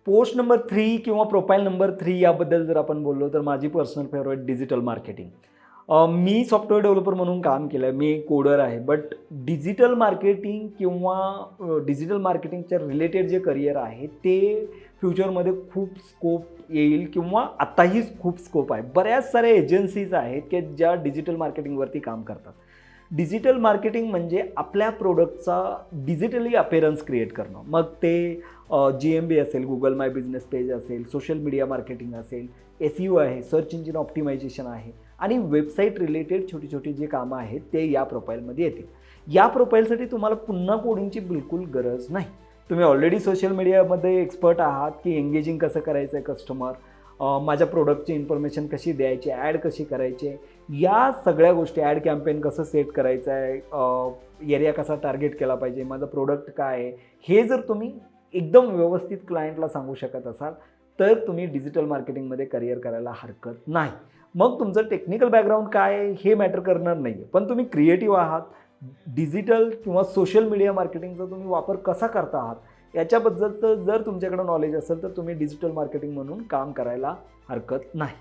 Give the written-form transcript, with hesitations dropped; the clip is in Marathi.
पोस्ट नंबर 3 किंवा प्रोफाईल नंबर 3 याबद्दल जर आपण बोललो तर माझी पर्सनल फेवरेट डिजिटल मार्केटिंग. मी सॉफ्टवेअर डेव्हलपर म्हणून काम केलं आहे, मी कोडर आहे. बट डिजिटल मार्केटिंग किंवा डिजिटल मार्केटिंगच्या रिलेटेड जे करिअर आहे ते फ्युचरमध्ये खूप स्कोप येईल किंवा आत्ताही खूप स्कोप आहे. बऱ्याच साऱ्या एजन्सीज आहेत की ज्या डिजिटल मार्केटिंगवरती काम करतात. डिजिटल मार्केटिंग म्हणजे आपल्या प्रोडक्टचा डिजिटली अपेरन्स क्रिएट करणं. मग ते GMB असेल, गुगल माय बिझनेस पेज असेल, सोशल मीडिया मार्केटिंग असेल, SEO आहे, सर्च इंजिन ऑप्टिमायझेशन आहे आणि वेबसाईट रिलेटेड छोटी छोटी जी कामं आहेत ते या प्रोफाईलमध्ये येतील. या प्रोफाईलसाठी तुम्हाला पुन्हा कोडिंगची बिलकुल गरज नाही. तुम्ही ऑलरेडी सोशल मीडियामध्ये एक्सपर्ट आहात की एंगेजिंग कसं करायचं आहे कस्टमर, माझ्या प्रोडक्टची इन्फॉर्मेशन कशी द्यायची, ॲड कशी करायची, या सगळ्या गोष्टी, ॲड कॅम्पेन कसं सेट करायचं आहे, एरिया कसा टार्गेट केला पाहिजे, माझं प्रोडक्ट काय आहे, हे जर तुम्ही एकदम व्यवस्थित क्लायंटला सांगू शकत असाल तर तुम्ही डिजिटल मार्केटिंगमध्ये करिअर करायला हरकत नाही. मग तुमचं टेक्निकल बॅकग्राऊंड काय आहे हे मॅटर करणार नाही आहे, पण तुम्ही क्रिएटिव्ह आहात, डिजिटल किंवा सोशल मीडिया मार्केटिंगचा तुम्ही वापर कसा करता आहात याच्याबद्दलचं जर तुमच्याकडं नॉलेज असेल तर तुम्ही डिजिटल मार्केटिंग म्हणून काम करायला हरकत नाही.